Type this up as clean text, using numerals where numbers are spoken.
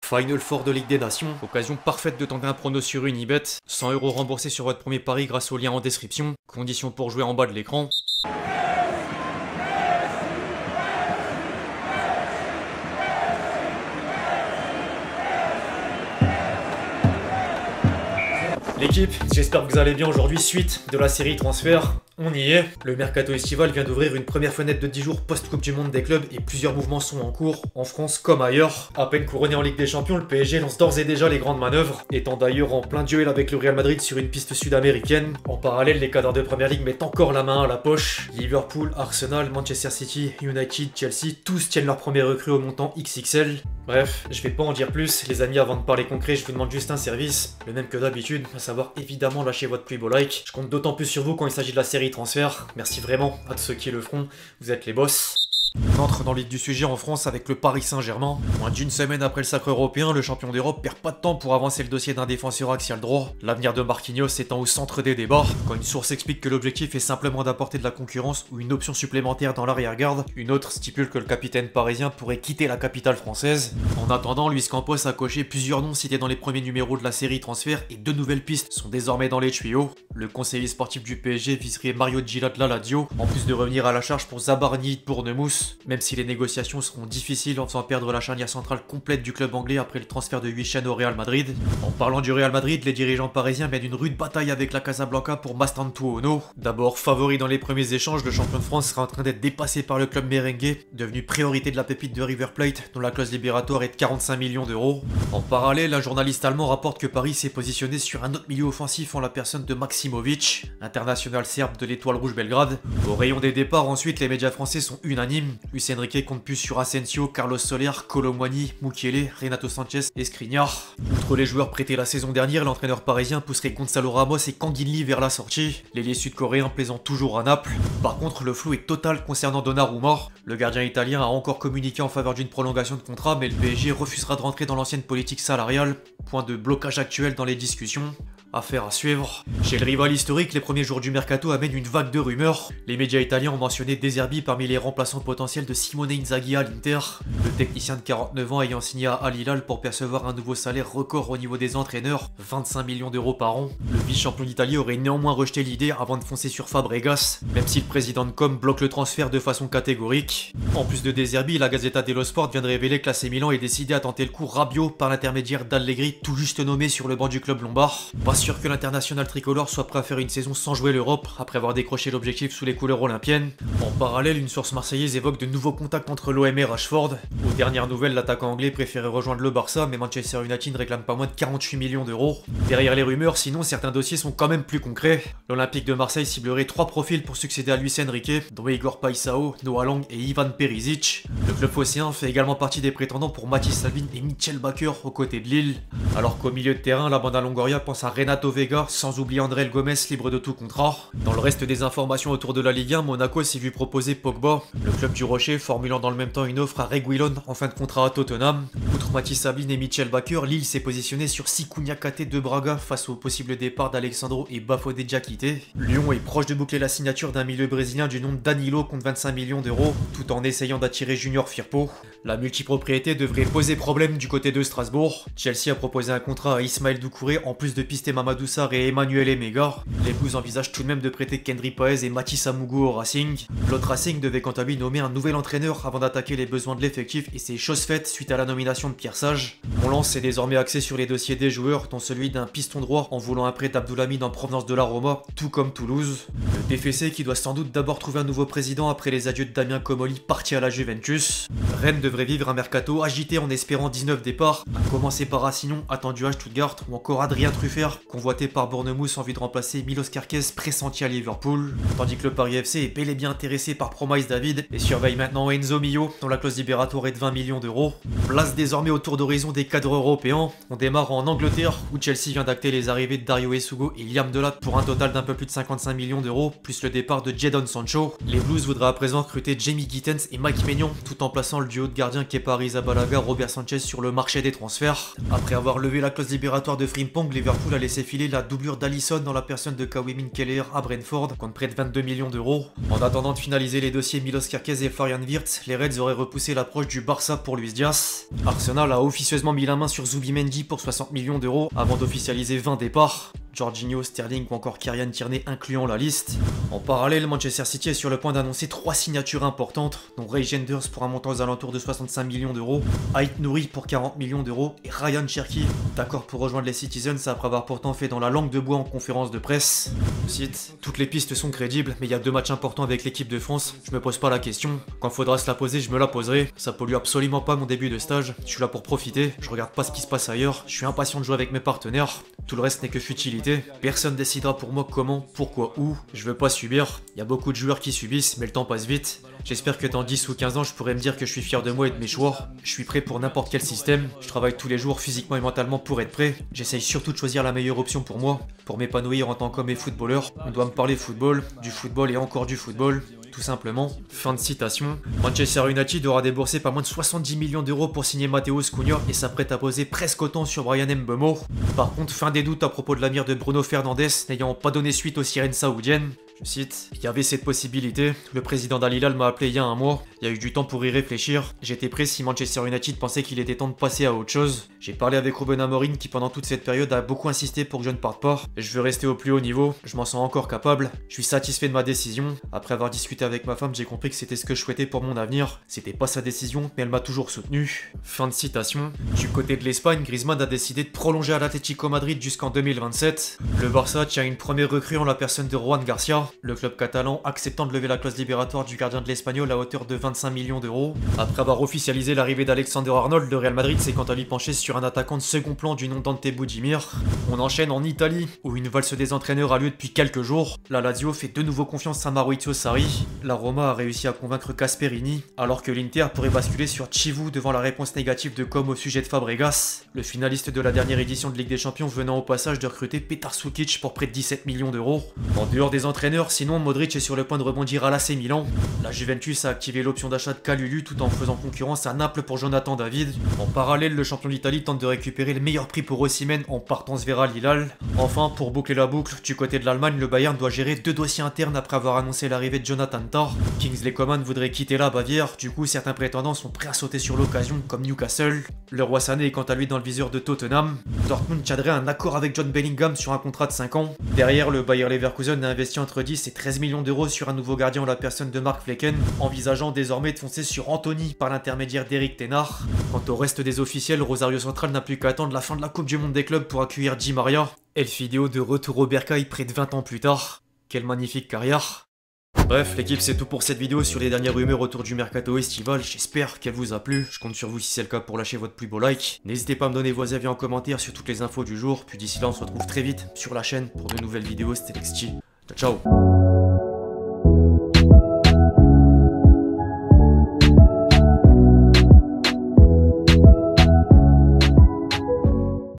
Final Four de Ligue des Nations, occasion parfaite de tenter un prono sur Unibet, 100 € remboursés sur votre premier pari grâce au lien en description, conditions pour jouer en bas de l'écran. L'équipe, j'espère que vous allez bien aujourd'hui, suite de la série transfert. On y est. Le mercato estival vient d'ouvrir une première fenêtre de 10 jours post-Coupe du Monde des clubs et plusieurs mouvements sont en cours, en France comme ailleurs. À peine couronné en Ligue des Champions, le PSG lance d'ores et déjà les grandes manœuvres, étant d'ailleurs en plein duel avec le Real Madrid sur une piste sud-américaine. En parallèle, les cadres de Première Ligue mettent encore la main à la poche. Liverpool, Arsenal, Manchester City, United, Chelsea, tous tiennent leur premier recrue au montant XXL. Bref, je vais pas en dire plus, les amis, avant de parler concret, je vous demande juste un service, le même que d'habitude, à savoir évidemment lâcher votre plus beau like. Je compte d'autant plus sur vous quand il s'agit de la série transfert. Merci vraiment à tous ceux qui le feront, vous êtes les boss. On entre dans le vif du sujet en France avec le Paris Saint-Germain. Moins d'une semaine après le sacre européen, le champion d'Europe perd pas de temps pour avancer le dossier d'un défenseur axial droit. L'avenir de Marquinhos étant au centre des débats. Quand une source explique que l'objectif est simplement d'apporter de la concurrence ou une option supplémentaire dans l'arrière-garde, une autre stipule que le capitaine parisien pourrait quitter la capitale française. En attendant, Luis Campos a coché plusieurs noms cités dans les premiers numéros de la série transfert et deux nouvelles pistes sont désormais dans les tuyaux. Le conseiller sportif du PSG viserait Mario Gila de la Lazio, en plus de revenir à la charge pour Zabarni pour Nemours. Même si les négociations seront difficiles en faisant perdre la charnière centrale complète du club anglais après le transfert de Huijsen au Real Madrid. En parlant du Real Madrid, les dirigeants parisiens mènent une rude bataille avec la Casablanca pour Mastantuono. D'abord favori dans les premiers échanges, le champion de France sera en train d'être dépassé par le club merengue, devenu priorité de la pépite de River Plate, dont la clause libératoire est de 45 millions d'euros. En parallèle, un journaliste allemand rapporte que Paris s'est positionné sur un autre milieu offensif en la personne de Maksimovic, international serbe de l'Étoile Rouge Belgrade. Au rayon des départs, ensuite, les médias français sont unanimes. Luis Enrique compte plus sur Asensio, Carlos Soler, Kolo Muani, Mukiele, Renato Sanchez et Skriniar. Outre les joueurs prêtés la saison dernière, l'entraîneur parisien pousserait Gonzalo Ramos et Kanginli vers la sortie, l'ailier sud-coréen plaisant toujours à Naples. Par contre, le flou est total concernant Donnarumma. Le gardien italien a encore communiqué en faveur d'une prolongation de contrat, mais le PSG refusera de rentrer dans l'ancienne politique salariale, point de blocage actuel dans les discussions. Affaire à suivre. Chez le rival historique, les premiers jours du mercato amènent une vague de rumeurs. Les médias italiens ont mentionné De Zerbi parmi les remplaçants potentiels de Simone Inzaghi à l'Inter. Le technicien de 49 ans ayant signé à Al Hilal pour percevoir un nouveau salaire record au niveau des entraîneurs, 25 millions d'euros par an. Le vice-champion d'Italie aurait néanmoins rejeté l'idée avant de foncer sur Fabregas, même si le président de Com bloque le transfert de façon catégorique. En plus de De Zerbi, la Gazzetta dello Sport vient de révéler que l'AC Milan est décidé à tenter le coup Rabiot par l'intermédiaire d'Allegri, tout juste nommé sur le banc du club lombard. Pas sûr que l'international tricolore soit prêt à faire une saison sans jouer l'Europe après avoir décroché l'objectif sous les couleurs olympiennes. En parallèle, une source marseillaise évoque de nouveaux contacts entre l'OM et Rashford. Aux dernières nouvelles, l'attaquant anglais préférait rejoindre le Barça, mais Manchester United ne réclame pas moins de 48 millions d'euros. Derrière les rumeurs, sinon, certains dossiers sont quand même plus concrets. L'Olympique de Marseille ciblerait 3 profils pour succéder à Luis Enrique, dont Igor Paisao, Noah Lang et Ivan Perisic. Le club phocéen fait également partie des prétendants pour Mathis Salvin et Mitchell Baker aux côtés de Lille. Alors qu'au milieu de terrain, la bande à Longoria pense à Renato Vega, sans oublier André Gomes libre de tout contrat. Dans le reste des informations autour de la Ligue 1, Monaco s'est vu proposer Pogba. Le club du Rocher formulant dans le même temps une offre à Reguilon en fin de contrat à Tottenham. Outre Mathis Sabine et Mitchell Baker, Lille s'est positionné sur Sikunya Kate de Braga face au possible départ d'Alexandro et Bafodé Diakité. Lyon est proche de boucler la signature d'un milieu brésilien du nom de Danilo contre 25 millions d'euros, tout en essayant d'attirer Junior Firpo. La multipropriété devrait poser problème du côté de Strasbourg. Chelsea a proposé un contrat à Ismaël Doucouré en plus de pister Mamadou Sarr et Emmanuel Emega. Les Blues envisagent tout de même de prêter Kendry Paez et Mathis Amougou au Racing. L'autre Racing devait quant à lui nommer un nouvel entraîneur avant d'attaquer les besoins de l'effectif et c'est chose faite suite à la nomination de Pierre Sage. Mon lance est désormais axé sur les dossiers des joueurs, dont celui d'un piston droit en voulant un prêt d'Abdoulhamid en provenance de la Roma, tout comme Toulouse. Le DFC qui doit sans doute d'abord trouver un nouveau président après les adieux de Damien Comolli parti à la Juventus. Rennes devrait vivre un mercato agité en espérant 19 départs, à commencer par Racignon, attendu à Stuttgart, ou encore Adrien Truffert, convoité par Bournemouth en vue de remplacer Milos Kerkez pressenti à Liverpool, tandis que le Paris FC est bel et bien intéressé par Promise David et surveille maintenant Enzo Mio, dont la clause libératoire est de 20 millions d'euros. Place désormais au tour d'horizon des cadres européens. On démarre en Angleterre, où Chelsea vient d'acter les arrivées de Dario Essugo et Liam Delap pour un total d'un peu plus de 55 millions d'euros, plus le départ de Jadon Sancho. Les Blues voudraient à présent recruter Jamie Gittens et Mike Maignan, tout en plaçant le duo de gardiens Kepa Arrizabalaga, Robert Sanchez sur le marché des transferts. Après avoir levé la clause libératoire de Frimpong, Liverpool a laissé laisser filer la doublure d'Alisson dans la personne de Kawhi Keller à Brentford, contre près de 22 millions d'euros. En attendant de finaliser les dossiers Milos Kerkez et Florian Wirtz, les Reds auraient repoussé l'approche du Barça pour Luis Diaz. Arsenal a officieusement mis la main sur Zubimendi pour 60 millions d'euros avant d'officialiser 20 départs. Jorginho, Sterling ou encore Kieran Tierney incluant la liste. En parallèle, Manchester City est sur le point d'annoncer 3 signatures importantes, dont Ray Genders pour un montant aux alentours de 65 millions d'euros, Ait Nouri pour 40 millions d'euros et Ryan Cherki, d'accord pour rejoindre les Citizens après avoir pourtant fait dans la langue de bois en conférence de presse. Je cite, toutes les pistes sont crédibles, mais il y a 2 matchs importants avec l'équipe de France, je me pose pas la question. Quand faudra se la poser, je me la poserai. Ça pollue absolument pas mon début de stage, je suis là pour profiter, je regarde pas ce qui se passe ailleurs, je suis impatient de jouer avec mes partenaires. Tout le reste n'est que futilité. Personne décidera pour moi comment, pourquoi, où. Je veux pas subir. Il y a beaucoup de joueurs qui subissent, mais le temps passe vite. J'espère que dans 10 ou 15 ans, je pourrai me dire que je suis fier de moi et de mes choix. Je suis prêt pour n'importe quel système. Je travaille tous les jours physiquement et mentalement pour être prêt. J'essaye surtout de choisir la meilleure option pour moi. Pour m'épanouir en tant qu'homme et footballeur, on doit me parler football, du football et encore du football. Tout simplement. Fin de citation. Manchester United aura déboursé pas moins de 70 millions d'euros pour signer Matheus Cunha et s'apprête à poser presque autant sur Brian Mbeumo. Par contre, fin des doutes à propos de l'avenir de Bruno Fernandes n'ayant pas donné suite aux sirènes saoudiennes. Je cite, il y avait cette possibilité, le président d'Al Hilal m'a appelé il y a un mois, il y a eu du temps pour y réfléchir, j'étais prêt si Manchester United pensait qu'il était temps de passer à autre chose. J'ai parlé avec Ruben Amorim qui pendant toute cette période a beaucoup insisté pour que je ne parte pas, je veux rester au plus haut niveau, je m'en sens encore capable, je suis satisfait de ma décision, après avoir discuté avec ma femme j'ai compris que c'était ce que je souhaitais pour mon avenir, c'était pas sa décision mais elle m'a toujours soutenu. Fin de citation. Du côté de l'Espagne, Griezmann a décidé de prolonger à l'Atlético Madrid jusqu'en 2027. Le Barça tient une première recrue en la personne de Juan Garcia. Le club catalan acceptant de lever la clause libératoire du gardien de l'Espagnol à hauteur de 25 millions d'euros. Après avoir officialisé l'arrivée d'Alexander Arnold, le Real Madrid s'est quant à lui penché sur un attaquant de second plan du nom d'Ante Budimir. On enchaîne en Italie, où une valse des entraîneurs a lieu depuis quelques jours. La Lazio fait de nouveau confiance à Maurizio Sarri. La Roma a réussi à convaincre Gasperini, alors que l'Inter pourrait basculer sur Chivu devant la réponse négative de Com au sujet de Fabregas. Le finaliste de la dernière édition de Ligue des Champions venant au passage de recruter Petar Sukic pour près de 17 millions d'euros. En dehors des entraîneurs, sinon Modric est sur le point de rebondir à l'AC Milan. La Juventus a activé l'option d'achat de Kalulu tout en faisant concurrence à Naples pour Jonathan David. En parallèle, le champion d'Italie tente de récupérer le meilleur prix pour Osimhen en partance vers Al Hilal. Enfin, pour boucler la boucle, du côté de l'Allemagne, le Bayern doit gérer 2 dossiers internes après avoir annoncé l'arrivée de Jonathan Tah. Kingsley Coman voudrait quitter la Bavière, du coup certains prétendants sont prêts à sauter sur l'occasion comme Newcastle. Le Roi Sané est quant à lui dans le viseur de Tottenham. Dortmund tiendrait un accord avec John Bellingham sur un contrat de 5 ans. Derrière, le Bayer Leverkusen a investi entre 10 et 13 millions d'euros sur un nouveau gardien en la personne de Mark Flecken, envisageant désormais de foncer sur Anthony par l'intermédiaire d'Eric Tenard. Quant au reste des officiels, Rosario Central n'a plus qu'à attendre la fin de la Coupe du Monde des clubs pour accueillir Di Maria. Elfidio de retour au Bercail près de 20 ans plus tard. Quelle magnifique carrière. Bref, l'équipe, c'est tout pour cette vidéo sur les dernières rumeurs autour du mercato estival. J'espère qu'elle vous a plu. Je compte sur vous si c'est le cas pour lâcher votre plus beau like. N'hésitez pas à me donner vos avis en commentaire sur toutes les infos du jour. Puis d'ici là, on se retrouve très vite sur la chaîne pour de nouvelles vidéos. C'était Lexti. Ciao, ciao.